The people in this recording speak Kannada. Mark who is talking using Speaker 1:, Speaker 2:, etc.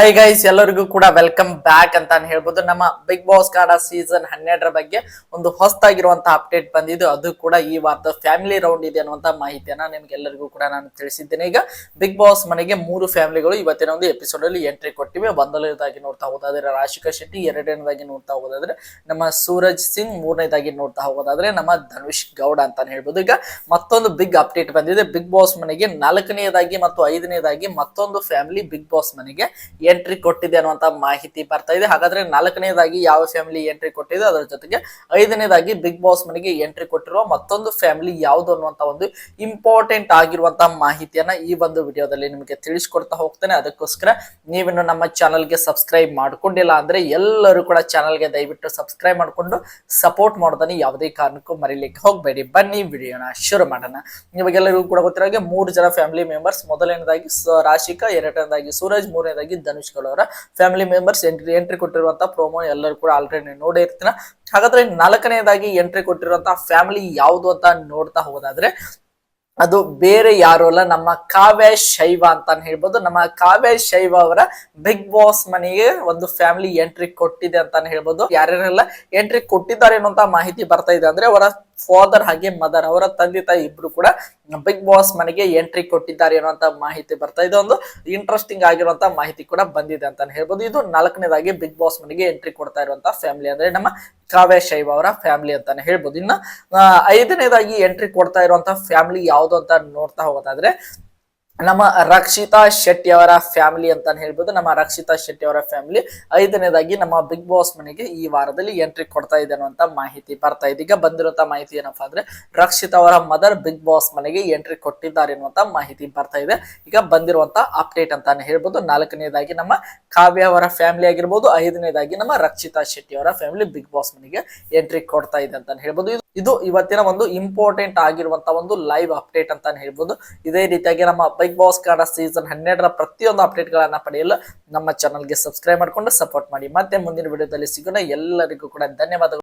Speaker 1: ಹಾಯ್ ಗೈಸ್, ಎಲ್ಲರಿಗೂ ಕೂಡ ವೆಲ್ಕಮ್ ಬ್ಯಾಕ್ ಅಂತ ಹೇಳ್ಬೋದು. ನಮ್ಮ ಬಿಗ್ ಬಾಸ್ ಕನ್ನಡ ಸೀಸನ್ 12 ಬಗ್ಗೆ ಒಂದು ಹೊಸದಾಗಿರುವಂತಹ ಅಪ್ಡೇಟ್ ಬಂದಿದ್ದು, ಅದು ಕೂಡ ಈ ವಾರದ ಫ್ಯಾಮಿಲಿ ರೌಂಡ್ ಇದೆ ಅನ್ನುವಂತ ಮಾಹಿತಿಯನ್ನ ನಿಮ್ಗೆಲ್ಲರಿಗೂ ಕೂಡ ನಾನು ತಿಳಿಸಿದ್ದೇನೆ. ಈಗ ಬಿಗ್ ಬಾಸ್ ಮನೆಗೆ 3 ಫ್ಯಾಮಿಲಿಗಳು ಇವತ್ತಿನ ಒಂದು ಎಪಿಸೋಡ್ ಅಲ್ಲಿ ಎಂಟ್ರಿ ಕೊಟ್ಟಿವೆ. ಒಂದನೇದಾಗಿ ನೋಡ್ತಾ ಹೋಗೋದಾದ್ರೆ ರಾಶಿಕಾ ಶೆಟ್ಟಿ, ಎರಡನೇದಾಗಿ ನೋಡ್ತಾ ಹೋಗೋದಾದ್ರೆ ನಮ್ಮ ಸೂರಜ್ ಸಿಂಗ್, ಮೂರನೇದಾಗಿ ನೋಡ್ತಾ ಹೋಗೋದಾದ್ರೆ ನಮ್ಮ ಧನುಷ್ ಗೌಡ ಅಂತ ಹೇಳ್ಬೋದು. ಈಗ ಮತ್ತೊಂದು ಬಿಗ್ ಅಪ್ಡೇಟ್ ಬಂದಿದೆ. ಬಿಗ್ ಬಾಸ್ ಮನೆಗೆ 4ನೇದಾಗಿ ಮತ್ತು 5ನೇದಾಗಿ ಮತ್ತೊಂದು ಫ್ಯಾಮಿಲಿ ಬಿಗ್ ಬಾಸ್ ಮನೆಗೆ ಎಂಟ್ರಿ ಕೊಟ್ಟಿದೆ ಅನ್ನುವಂತ ಮಾಹಿತಿ ಬರ್ತಾ ಇದೆ. ಹಾಗಾದ್ರೆ 4ನೇದಾಗಿ ಯಾವ ಫ್ಯಾಮಿಲಿ ಎಂಟ್ರಿ ಕೊಟ್ಟಿದೆ, ಅದರ ಜೊತೆಗೆ 5ನೇದಾಗಿ ಬಿಗ್ ಬಾಸ್ ಮನೆಗೆ ಎಂಟ್ರಿ ಕೊಟ್ಟಿರುವ ಮತ್ತೊಂದು ಫ್ಯಾಮಿಲಿ ಯಾವುದು ಅನ್ನುವಂತ ಒಂದು ಇಂಪಾರ್ಟೆಂಟ್ ಆಗಿರುವಂತಹ ಮಾಹಿತಿಯನ್ನ ಈ ಒಂದು ವಿಡಿಯೋದಲ್ಲಿ ನಿಮಗೆ ತಿಳಿಸ್ಕೊಡ್ತಾ ಹೋಗ್ತೇನೆ. ಅದಕ್ಕೋಸ್ಕರ ನೀವಿನ್ನು ನಮ್ಮ ಚಾನಲ್ಗೆ ಸಬ್ಸ್ಕ್ರೈಬ್ ಮಾಡ್ಕೊಂಡಿಲ್ಲ ಅಂದ್ರೆ ಎಲ್ಲರೂ ಕೂಡ ಚಾನಲ್ಗೆ ದಯವಿಟ್ಟು ಸಬ್ಸ್ಕ್ರೈಬ್ ಮಾಡ್ಕೊಂಡು ಸಪೋರ್ಟ್ ಮಾಡೋದನ್ನ ಯಾವುದೇ ಕಾರಣಕ್ಕೂ ಮರಿಲಿಕ್ಕೆ ಹೋಗ್ಬೇಡಿ. ಬನ್ನಿ ವಿಡಿಯೋನ ಶುರು ಮಾಡೋಣ. ನಿಮಗೆಲ್ಲರಿಗೂ ಕೂಡ ಗೊತ್ತಿರೋ ಹಾಗೆ 3 ಜನ ಫ್ಯಾಮಿಲಿ ಮೆಂಬರ್ಸ್, ಮೊದಲನೇದಾಗಿ ರಾಶಿಕಾ, ಎರಡನೇದಾಗಿ ಸೂರಜ್, ಮೂರನೇದಾಗಿ ಧನುಷ್ ಅವರ ಫ್ಯಾಮಿಲಿ ಮೆಂಬರ್ಸ್ ಎಂಟ್ರಿ ಕೊಟ್ಟಿರುವಂತಹ ಪ್ರೋಮೋ ಎಲ್ಲರೂ ಕೂಡ ಆಲ್ರೆಡಿ ನೋಡೇ ಇರ್ತೀರ. ಹಾಗಾದ್ರೆ 4ನೇದಾಗಿ ಎಂಟ್ರಿ ಕೊಟ್ಟಿರುವಂತಹ ಫ್ಯಾಮಿಲಿ ಯಾವುದು ಅಂತ ನೋಡ್ತಾ ಹೋಗೋದಾದ್ರೆ ಅದು ಬೇರೆ ಯಾರು ಅಲ್ಲ, ನಮ್ಮ ಕಾವ್ಯ ಶೈವ ಅಂತ ಹೇಳ್ಬೋದು. ನಮ್ಮ ಕಾವ್ಯ ಶೈವ ಅವರ ಬಿಗ್ ಬಾಸ್ ಮನೆಗೆ ಒಂದು ಫ್ಯಾಮಿಲಿ ಎಂಟ್ರಿ ಕೊಟ್ಟಿದೆ ಅಂತ ಹೇಳ್ಬೋದು. ಯಾರ್ಯಾರೆಲ್ಲ ಎಂಟ್ರಿ ಕೊಟ್ಟಿದ್ದಾರೆ ಅನ್ನುವಂತ ಮಾಹಿತಿ ಬರ್ತಾ ಇದೆ ಅಂದ್ರೆ ಅವರ ಫಾದರ್ ಹಾಗೆ ಮದರ್, ಅವರ ತಂದೆ ತಾಯಿ ಇಬ್ರು ಕೂಡ ಬಿಗ್ ಬಾಸ್ ಮನೆಗೆ ಎಂಟ್ರಿ ಕೊಟ್ಟಿದ್ದಾರೆ ಅನ್ನುವಂತ ಮಾಹಿತಿ ಬರ್ತಾ ಇದೆ. ಒಂದು ಇಂಟ್ರೆಸ್ಟಿಂಗ್ ಆಗಿರುವಂತ ಮಾಹಿತಿ ಕೂಡ ಬಂದಿದೆ ಅಂತ ಹೇಳ್ಬೋದು. ಇದು 4ನೇದಾಗಿ ಬಿಗ್ ಬಾಸ್ ಮನೆಗೆ ಎಂಟ್ರಿ ಕೊಡ್ತಾ ಇರುವಂತ ಫ್ಯಾಮಿಲಿ ಅಂದ್ರೆ ನಮ್ಮ ಕಾವ್ಯ ಶೈವ ಅವರ ಫ್ಯಾಮಿಲಿ ಅಂತಾನೆ ಹೇಳ್ಬೋದು. ಇನ್ನು 5ನೇದಾಗಿ ಎಂಟ್ರಿ ಕೊಡ್ತಾ ಇರುವಂತ ಫ್ಯಾಮಿಲಿ ಯಾವುದು ಅಂತ ನೋಡ್ತಾ ಹೋಗೋದಾದ್ರೆ ನಮ್ಮ ರಕ್ಷಿತಾ ಶೆಟ್ಟಿ ಅವರ ಫ್ಯಾಮಿಲಿ ಅಂತ ಹೇಳ್ಬೋದು. ನಮ್ಮ ರಕ್ಷಿತಾ ಶೆಟ್ಟಿ ಅವರ ಫ್ಯಾಮಿಲಿ 5ನೇದಾಗಿ ನಮ್ಮ ಬಿಗ್ ಬಾಸ್ ಮನೆಗೆ ಈ ವಾರದಲ್ಲಿ ಎಂಟ್ರಿ ಕೊಡ್ತಾ ಇದೆ ಅನ್ನುವಂತ ಮಾಹಿತಿ ಬರ್ತಾ ಇದೆ. ಈಗ ಬಂದಿರುವಂತ ಮಾಹಿತಿ ಏನಪ್ಪಾ ಅಂದ್ರೆ ರಕ್ಷಿತಾ ಅವರ ಮದರ್ ಬಿಗ್ ಬಾಸ್ ಮನೆಗೆ ಎಂಟ್ರಿ ಕೊಟ್ಟಿದ್ದಾರೆ ಅನ್ನುವಂತ ಮಾಹಿತಿ ಬರ್ತಾ ಇದೆ. ಈಗ ಬಂದಿರುವಂತ ಅಪ್ಡೇಟ್ ಅಂತಾನೆ ಹೇಳ್ಬೋದು. 4ನೇದಾಗಿ ನಮ್ಮ ಕಾವ್ಯ ಅವರ ಫ್ಯಾಮಿಲಿ ಆಗಿರ್ಬೋದು, 5ನೇದಾಗಿ ನಮ್ಮ ರಕ್ಷಿತಾ ಶೆಟ್ಟಿ ಅವರ ಫ್ಯಾಮಿಲಿ ಬಿಗ್ ಬಾಸ್ ಮನೆಗೆ ಎಂಟ್ರಿ ಕೊಡ್ತಾ ಇದೆ ಅಂತ ಹೇಳ್ಬೋದು. ಇದು ಇವತ್ತಿನ ಒಂದು ಇಂಪಾರ್ಟೆಂಟ್ ಆಗಿರುವಂತ ಒಂದು ಲೈವ್ ಅಪ್ಡೇಟ್ ಅಂತಾನೆ ಹೇಳ್ಬೋದು. ಇದೇ ರೀತಿಯಾಗಿ ನಮ್ಮ ಬಿಗ್ ಬಾಸ್ ಕನ್ನಡ ಸೀಸನ್ 12ರ ಪ್ರತಿಯೊಂದು ಅಪ್ಡೇಟ್ ಗಳನ್ನ ಪಡೆಯಲು ನಮ್ಮ ಚಾನಲ್ಗೆ ಸಬ್ಸ್ಕ್ರೈಬ್ ಮಾಡ್ಕೊಂಡು ಸಪೋರ್ಟ್ ಮಾಡಿ. ಮತ್ತೆ ಮುಂದಿನ ವಿಡಿಯೋದಲ್ಲಿ ಸಿಗೋಣ. ಎಲ್ಲರಿಗೂ ಕೂಡ ಧನ್ಯವಾದಗಳು.